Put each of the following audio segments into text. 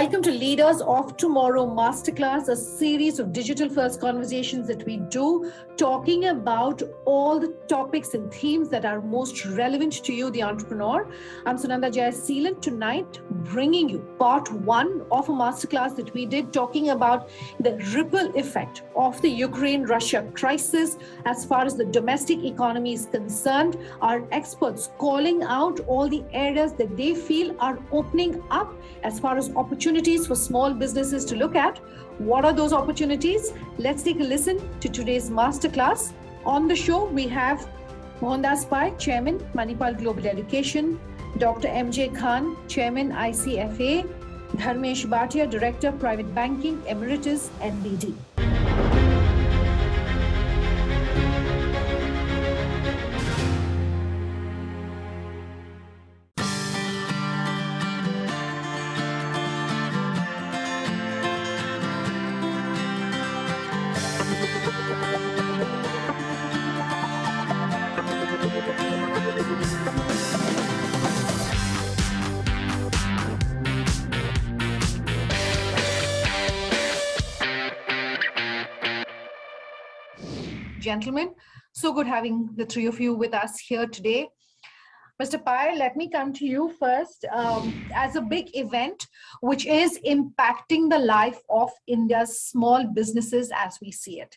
Welcome to Leaders of Tomorrow Masterclass, a series of digital-first conversations that we do, talking about all the topics and themes that are most relevant to you, the entrepreneur. I'm Sunanda Jayaseelan, tonight bringing you part one of a masterclass that we did, talking about the ripple effect of the Ukraine-Russia crisis as far as the domestic economy is concerned. Our experts calling out all the areas that they feel are opening up as far as opportunities for small businesses to look at. What are those opportunities? Let's take a listen to today's masterclass. On the show, we have Mohandas Pai, Chairman, Manipal Global Education, Dr. MJ Khan, Chairman, ICFA, Dharmesh Bhatia, Director, Private Banking, Emeritus, NBD. Gentlemen, so good having the three of you with us here today. Mr. Pai, let me come to you first. As a big event which is impacting the life of India's small businesses as we see it,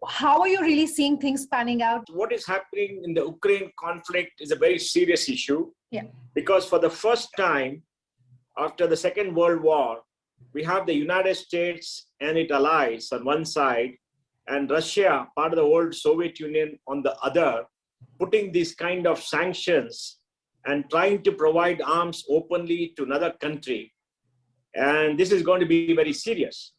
how are you really seeing things panning out? What is happening in the Ukraine conflict is a very serious issue. Yeah. Because for the first time after the Second World War, we have the United States and its allies on one side, and Russia, part of the old Soviet Union, on the other, putting these kind of sanctions and trying to provide arms openly to another country. And this is going to be very serious.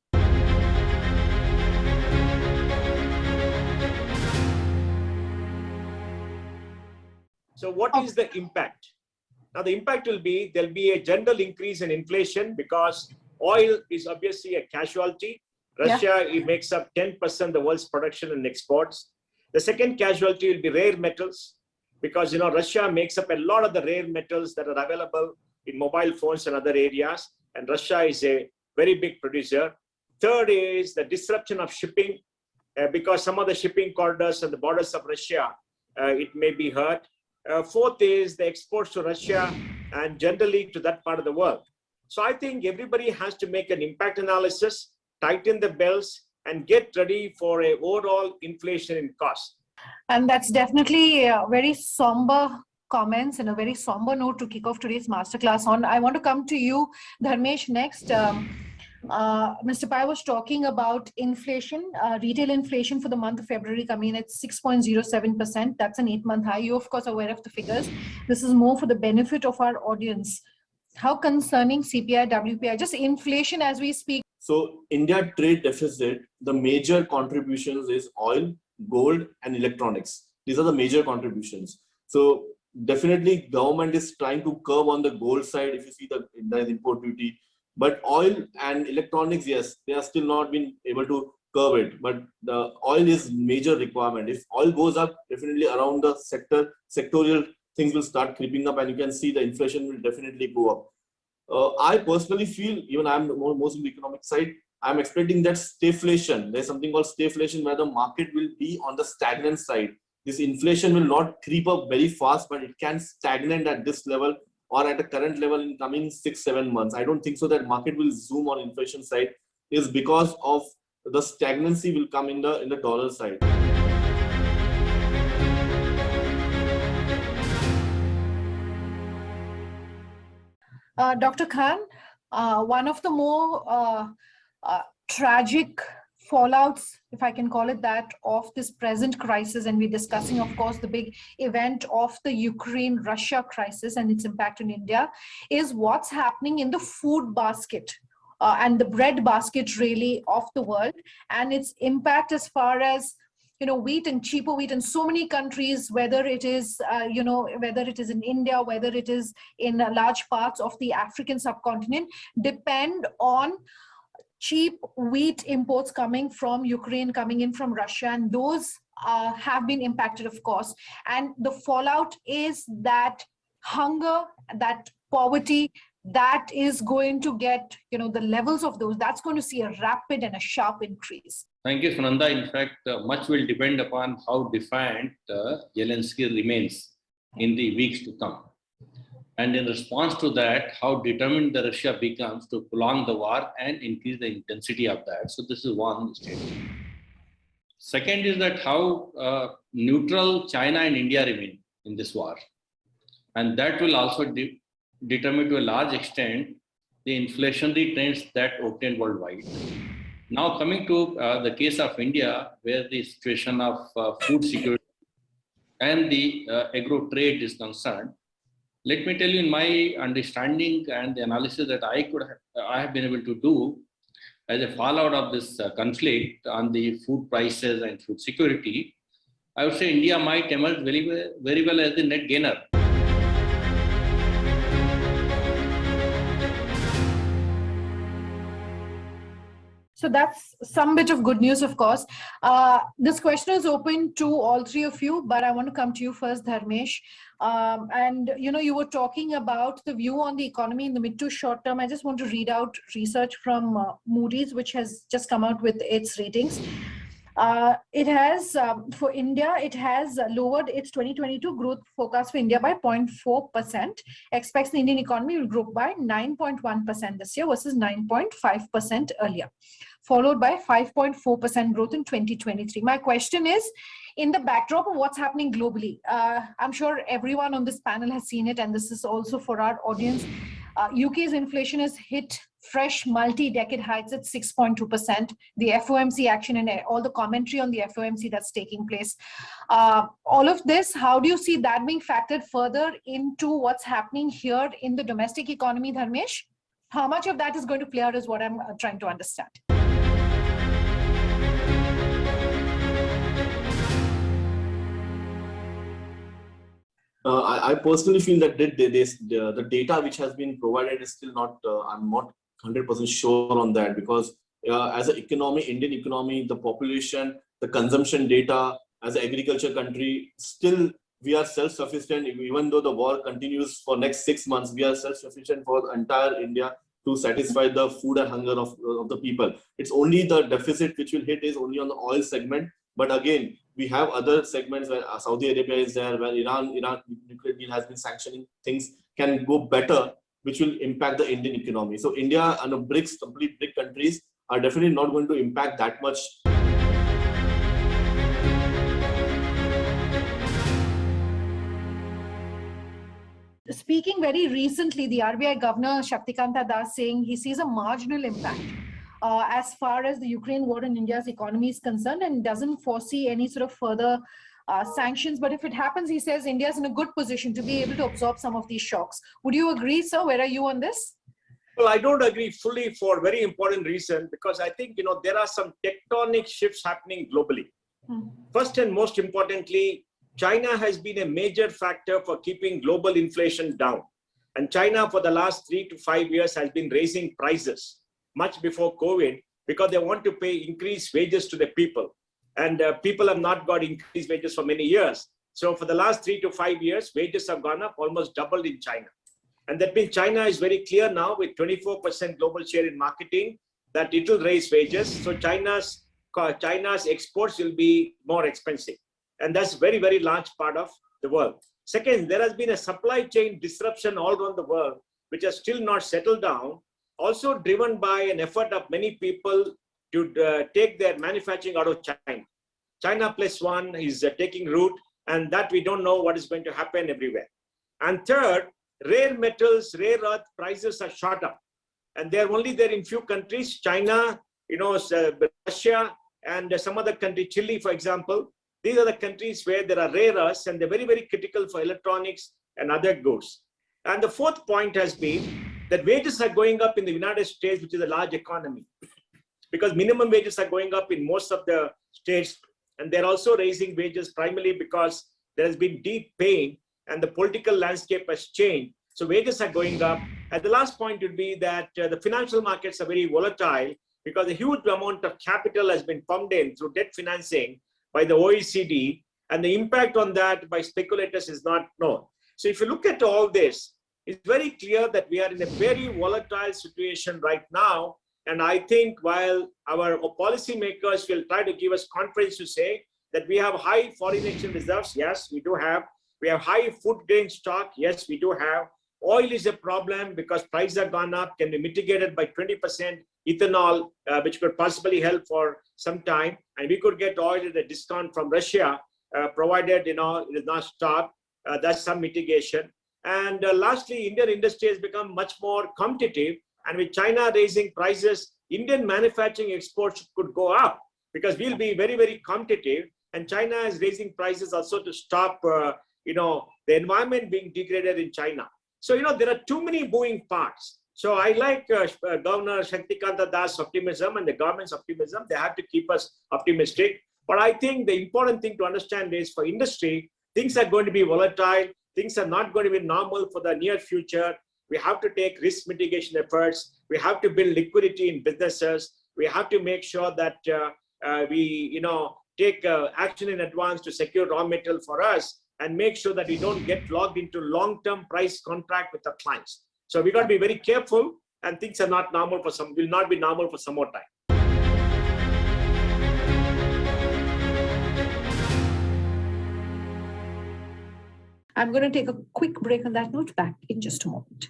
So what is the impact? Now the impact will be, there'll be a general increase in inflation because oil is obviously a casualty. Russia, it makes up 10% of the world's production and exports. The second casualty will be rare metals because, Russia makes up a lot of the rare metals that are available in mobile phones and other areas. And Russia is a very big producer. Third is the disruption of shipping because some of the shipping corridors and the borders of Russia, it may be hurt. Fourth is the exports to Russia and generally to that part of the world. So I think everybody has to make an impact analysis, tighten the belts, and get ready for a overall inflation in cost. And that's definitely very somber comments and a very somber note to kick off today's masterclass on. I want to come to you, Dharmesh, next. Mr. Pai was talking about inflation, retail inflation for the month of February coming in at 6.07%. That's an 8-month high. You, of course, are aware of the figures. This is more for the benefit of our audience. How concerning CPI, WPI, just inflation as we speak? So India trade deficit, the major contributions is oil, gold, and electronics. These are the major contributions. So definitely government is trying to curb on the gold side if you see the import duty. But oil and electronics, yes, they are still not been able to curb it. But the oil is major requirement. If oil goes up, definitely around the sectorial things will start creeping up and you can see the inflation will definitely go up. I personally feel, even I'm most in the economic side, I'm expecting that stagflation. There's something called stagflation where the market will be on the stagnant side. This inflation will not creep up very fast, but it can stagnate at this level or at a current level in coming 6-7 months. I don't think so that market will zoom on inflation side is because of the stagnancy will come in the dollar side. Dr. Khan, one of the more tragic fallouts, if I can call it that, of this present crisis, and we're discussing, of course, the big event of the Ukraine-Russia crisis and its impact on India, is what's happening in the food basket and the bread basket, really, of the world, and its impact as far as wheat and cheaper wheat in so many countries, whether it is, whether it is in India, whether it is in large parts of the African subcontinent, depend on cheap wheat imports coming from Ukraine, coming in from Russia, and those have been impacted, of course. And the fallout is that hunger, that poverty, that is going to get, the levels of those, that's going to see a rapid and a sharp increase? Thank you, Sunanda. In fact, much will depend upon how defiant Zelensky remains in the weeks to come. And in response to that, how determined the Russia becomes to prolong the war and increase the intensity of that. So this is one statement. Second is that how neutral China and India remain in this war. And that will also determine to a large extent the inflationary trends that obtain worldwide. Now coming to the case of India, where the situation of food security and the agro trade is concerned, let me tell you, in my understanding and the analysis that I have been able to do as a fallout of this conflict on the food prices and food security, I would say India might emerge very well as the net gainer. So that's some bit of good news, of course. This question is open to all three of you, but I want to come to you first, Dharmesh. And you were talking about the view on the economy in the mid to short term. I just want to read out research from Moody's, which has just come out with its ratings. It has, for India, it has lowered its 2022 growth forecast for India by 0.4%, expects the Indian economy will grow by 9.1% this year versus 9.5% earlier, followed by 5.4% growth in 2023. My question is, in the backdrop of what's happening globally, I'm sure everyone on this panel has seen it, and this is also for our audience. UK's inflation has hit fresh multi-decade heights at 6.2%. The FOMC action and all the commentary on the FOMC that's taking place. All of this, how do you see that being factored further into what's happening here in the domestic economy, Dharmesh? How much of that is going to play out is what I'm trying to understand. I personally feel that the data which has been provided is still not, I'm not 100% sure on that, because as an economy, Indian economy, the population, the consumption data, as an agriculture country, still we are self-sufficient. Even though the war continues for next 6 months, we are self-sufficient for the entire India to satisfy the food and hunger of the people. It's only the deficit which will hit is only on the oil segment. But again, we have other segments where Saudi Arabia is there, where Iran nuclear deal has been sanctioning, things can go better, which will impact the Indian economy. So India and the BRICS, complete BRIC countries, are definitely not going to impact that much. Speaking very recently, the RBI Governor Shaktikanta Das saying he sees a marginal impact as far as the Ukraine war and India's economy is concerned, and doesn't foresee any sort of further sanctions. But if it happens, he says India's in a good position to be able to absorb some of these shocks. Would you agree, sir? Where are you on this? Well, I don't agree fully for a very important reason, because I think, there are some tectonic shifts happening globally. First and most importantly, China has been a major factor for keeping global inflation down. And China for the last 3 to 5 years has been raising prices much before COVID, because they want to pay increased wages to the people. And people have not got increased wages for many years. So for the last 3 to 5 years, wages have gone up, almost doubled in China. And that means China is very clear now, with 24% global share in marketing, that it will raise wages. So China's exports will be more expensive. And that's a very, very large part of the world. Second, there has been a supply chain disruption all around the world, which has still not settled down, also driven by an effort of many people to take their manufacturing out of China. China plus one is taking root, and that we don't know what is going to happen everywhere. And third, rare metals, rare earth prices are shot up. And they're only there in few countries, China, Russia, and some other country, Chile, for example. These are the countries where there are rare earths, and they're very, very critical for electronics and other goods. And the fourth point has been that wages are going up in the United States, which is a large economy, because minimum wages are going up in most of the states. And they're also raising wages primarily because there has been deep pain and the political landscape has changed. So wages are going up. And the last point would be that the financial markets are very volatile, because a huge amount of capital has been pumped in through debt financing by the OECD, and the impact on that by speculators is not known. So if you look at all this, it's very clear that we are in a very volatile situation right now. And I think while our policymakers will try to give us confidence to say that we have high foreign exchange reserves, yes, we do have. We have high food grain stock, yes, we do have. Oil is a problem because prices have gone up, can be mitigated by 20% ethanol, which could possibly help for some time. And we could get oil at a discount from Russia, provided, it is not stopped. That's some mitigation. And lastly, Indian industry has become much more competitive. And with China raising prices, Indian manufacturing exports could go up because we'll be very, very competitive. And China is raising prices also to stop, the environment being degraded in China. So, there are too many moving parts. So I like Governor Shaktikanta Das' optimism and the government's optimism. They have to keep us optimistic. But I think the important thing to understand is for industry, things are going to be volatile. Things are not going to be normal for the near future. We have to take risk mitigation efforts. We have to build liquidity in businesses. We have to make sure that we, take action in advance to secure raw material for us and make sure that we don't get locked into long-term price contract with the clients. So we got to be very careful, and things are not normal will not be normal for some more time. I'm going to take a quick break on that note. Back in just a moment.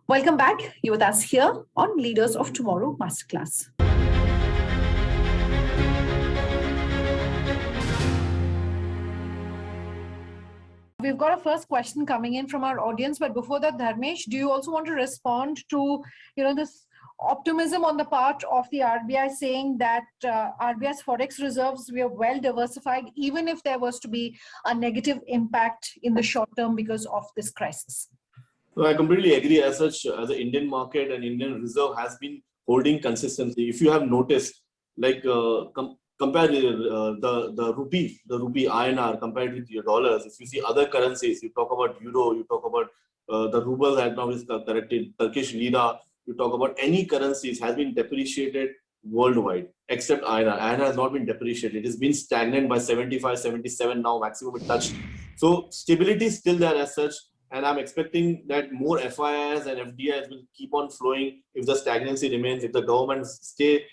Welcome back. You're with us here on Leaders of Tomorrow Masterclass. We've got a first question coming in from our audience, but before that, Dharmesh, do you also want to respond to, this optimism on the part of the RBI saying that RBI's forex reserves were well diversified, even if there was to be a negative impact in the short term because of this crisis? So I completely agree. As such, as the Indian market and Indian reserve has been holding consistency. If you have noticed, like compare the rupee INR compared with your dollars. If you see other currencies, you talk about euro, you talk about the ruble that now is corrected, Turkish lira. You talk about any currencies has been depreciated worldwide except INR. INR has not been depreciated. It has been stagnant by 75, 77 now, maximum it touched. So stability is still there as such. And I'm expecting that more FIIs and FDIs will keep on flowing if the stagnancy remains. If the governments stay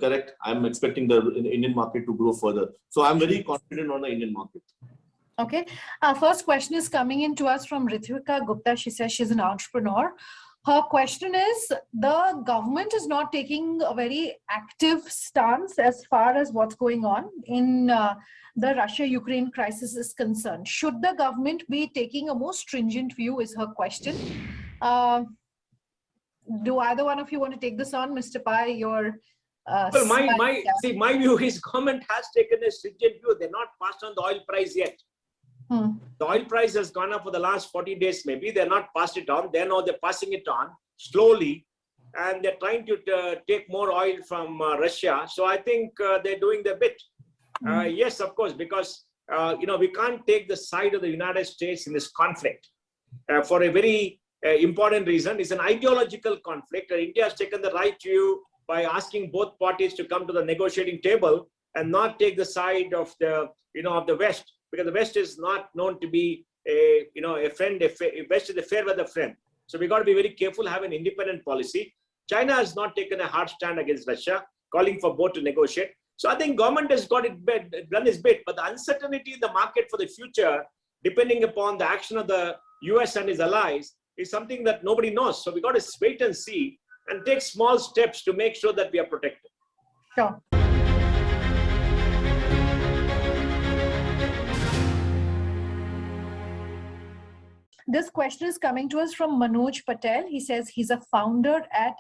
correct, I'm expecting the Indian market to grow further. So I'm very confident on the Indian market. Okay. Our first question is coming in to us from Ritvika Gupta. She says she's an entrepreneur. Her question is, the government is not taking a very active stance as far as what's going on in the Russia-Ukraine crisis is concerned. Should the government be taking a more stringent view is her question. Do either one of you want to take this on, Mr. Pai? Your well, my view is government has taken a stringent view. They're not passed on the oil price yet. The oil price has gone up for the last 40 days, maybe. They're not passed it on. They're passing it on slowly. And they're trying to take more oil from Russia. So I think they're doing their bit. Yes, of course, because, we can't take the side of the United States in this conflict for a very important reason. It's an ideological conflict. And India has taken the right view by asking both parties to come to the negotiating table and not take the side of the, of the West. Because the West is not known to be a friend. West is a fair weather friend. So we got to be very careful, have an independent policy. China has not taken a hard stand against Russia, calling for both to negotiate. So I think government has got done its bit, but the uncertainty in the market for the future, depending upon the action of the US and its allies, is something that nobody knows. So we got to wait and see and take small steps to make sure that we are protected. Sure. This question is coming to us from Manoj Patel. He says he's a founder at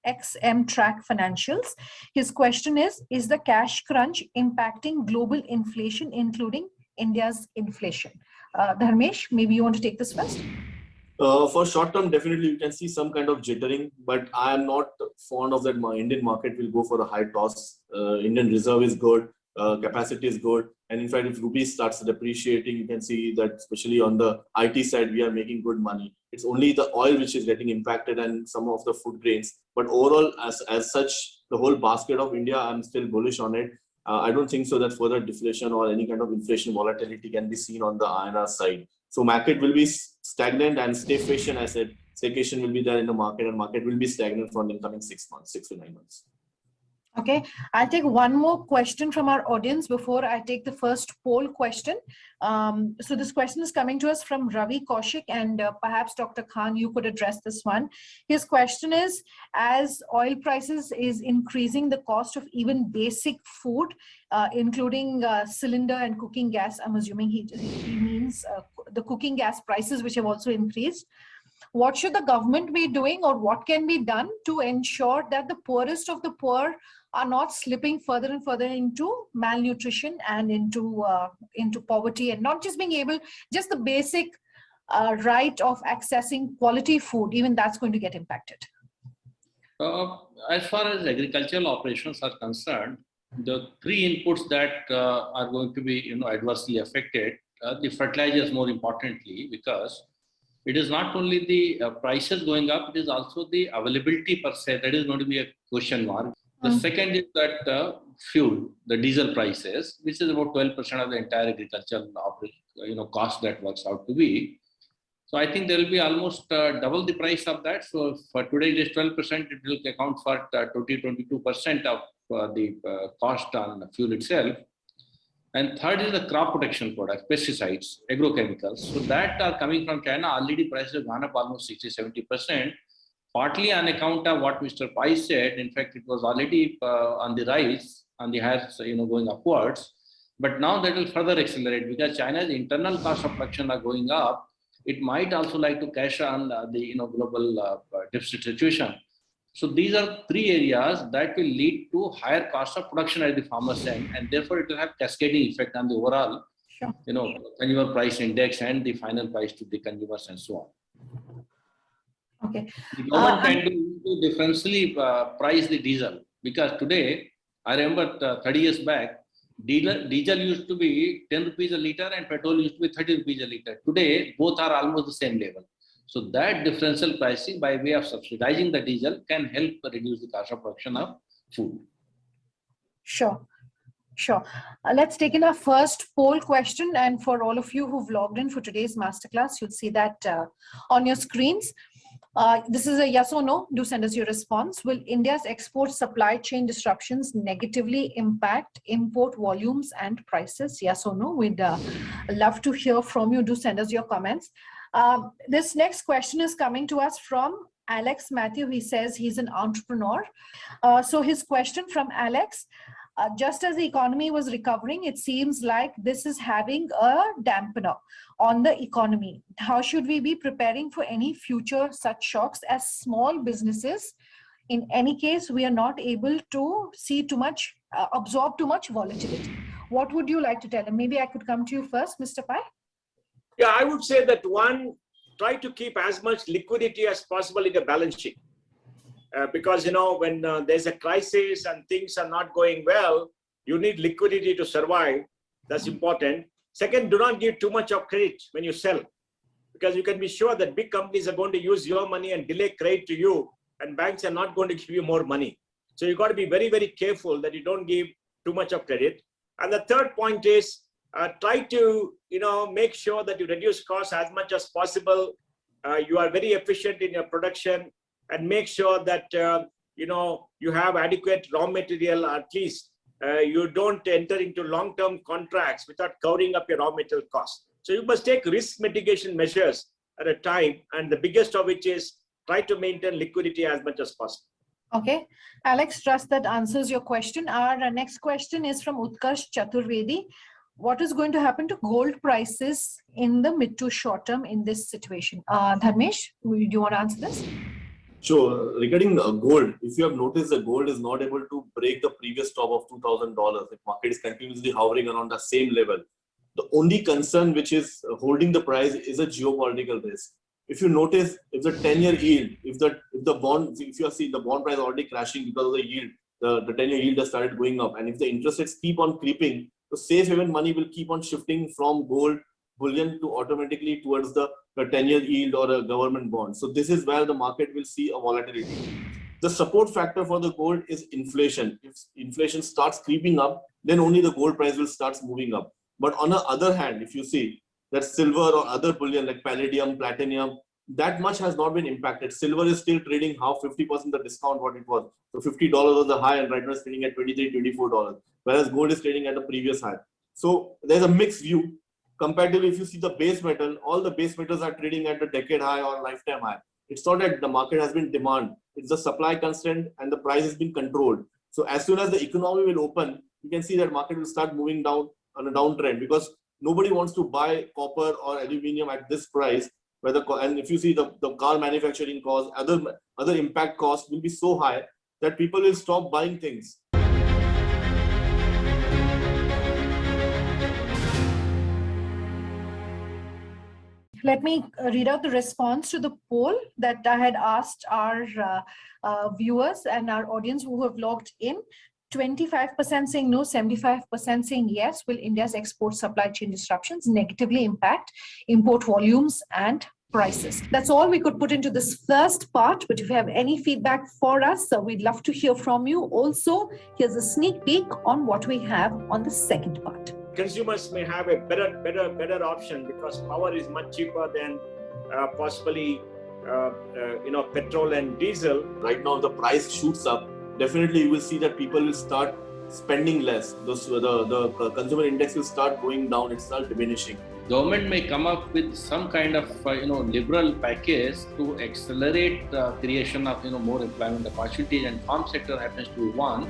FXM Track Financials. His question is the cash crunch impacting global inflation, including India's inflation? Dharmesh, maybe you want to take this first? For short term, definitely you can see some kind of jittering, but I am not fond of that. My Indian market will go for a high toss. Indian reserve is good, capacity is good, and in fact, if rupee starts depreciating, you can see that especially on the IT side, we are making good money. It's only the oil which is getting impacted and some of the food grains. But overall, as such, the whole basket of India, I'm still bullish on it. I don't think so that further deflation or any kind of inflation volatility can be seen on the INR side. So market will be stagnant and staycation. I said staycation will be there in the market, and market will be stagnant for the incoming 6 months, 6 to 9 months. Okay, I'll take one more question from our audience before I take the first poll question. So this question is coming to us from Ravi Kaushik, and perhaps Dr. Khan, you could address this one. His question is, as oil prices is increasing the cost of even basic food, including cylinder and cooking gas, I'm assuming he means the cooking gas prices, which have also increased. What should the government be doing, or what can be done to ensure that the poorest of the poor are not slipping further and further into malnutrition and into poverty, and not just being able, just the basic right of accessing quality food, even that's going to get impacted? As far as agricultural operations are concerned, the three inputs that are going to be adversely affected, the fertilizers more importantly, because it is not only the prices going up, it is also the availability per se that is going to be a question mark. The second is that fuel, the diesel prices, which is about 12% of the entire agricultural cost that works out to be. So I think there will be almost double the price of that. So for today it is 12%, it will account for 22% of the cost on fuel itself. And third is the crop protection products, pesticides, agrochemicals. So that are coming from China. Already prices have gone up almost 60-70%, partly on account of what Mr. Pai said. In fact, it was already on the rise, on the higher, going upwards. But now that will further accelerate because China's internal cost of production are going up. It might also like to cash on the global deficit situation. So these are three areas that will lead to higher cost of production at the farmer's end, and therefore it will have cascading effect on the overall, consumer price index and the final price to the consumers and so on. Okay. The government can do differentially price the diesel, because today, I remember 30 years back, diesel used to be 10 rupees a litre and petrol used to be 30 rupees a litre. Today, both are almost the same level. So that differential pricing by way of subsidizing the diesel can help reduce the cost of production of food. Sure. Let's take in our first poll question. And for all of you who've logged in for today's masterclass, you'll see that on your screens. This is a yes or no. Do send us your response. Will India's export supply chain disruptions negatively impact import volumes and prices? Yes or no? We'd love to hear from you. Do send us your comments. This next question is coming to us from Alex Matthew. He says he's an entrepreneur. So his question from Alex, just as the economy was recovering, it seems like this is having a dampener on the economy. How should we be preparing for any future such shocks as small businesses? In any case, we are not able to see too much, absorb too much volatility. What would you like to tell him? Maybe I could come to you first, Mr. Pai. Yeah, I would say that one, try to keep as much liquidity as possible in the balance sheet. Because, when there's a crisis and things are not going well, you need liquidity to survive. That's important. Second, do not give too much of credit when you sell, because you can be sure that big companies are going to use your money and delay credit to you, and banks are not going to give you more money. So you've got to be very, very careful that you don't give too much of credit. And the third point is, try to make sure that you reduce costs as much as possible. You are very efficient in your production, and make sure that you have adequate raw material. At least you don't enter into long-term contracts without covering up your raw material costs. So you must take risk mitigation measures at a time, and the biggest of which is try to maintain liquidity as much as possible. Okay, Alex, trust that answers your question. Our next question is from Utkarsh Chaturvedi. What is going to happen to gold prices in the mid to short term in this situation? Dharmesh, do you want to answer this? Sure. Regarding gold, if you have noticed, the gold is not able to break the previous top of $2,000. The market is continuously hovering around the same level. The only concern which is holding the price is a geopolitical risk. if you notice, if the 10-year yield, if the bond, if you see the bond price already crashing because of the yield, the 10-year yield has started going up, and if the interest rates keep on creeping, the safe haven money will keep on shifting from gold, bullion to automatically towards the 10-year yield or a government bond. So this is where the market will see a volatility. The support factor for the gold is inflation. If inflation starts creeping up, then only the gold price will start moving up. But on the other hand, if you see that silver or other bullion like palladium, platinum, that much has not been impacted. Silver is still trading half 50% the discount what it was. So $50 was the high, and right now it's trading at $23, $24, whereas gold is trading at the previous high. So there's a mixed view. Comparatively, if you see the base metal, all the base metals are trading at a decade high or lifetime high. It's not that the market has been demand. It's the supply constraint and the price has been controlled. So as soon as the economy will open, you can see that market will start moving down on a downtrend, because nobody wants to buy copper or aluminium at this price. And if you see the car manufacturing costs, other impact costs will be so high that people will stop buying things. Let me read out the response to the poll that I had asked our viewers and our audience who have logged in. 25% saying no, 75% saying yes. Will India's export supply chain disruptions negatively impact import volumes and prices? That's all we could put into this first part, but if you have any feedback for us, we'd love to hear from you. Also, here's a sneak peek on what we have on the second part. Consumers may have a better option because power is much cheaper than possibly petrol and diesel. Right now, the price shoots up. Definitely, you will see that people will start spending less. The consumer index will start going down. It start diminishing. Government may come up with some kind of liberal package to accelerate the creation of more employment opportunities, and farm sector happens to be one.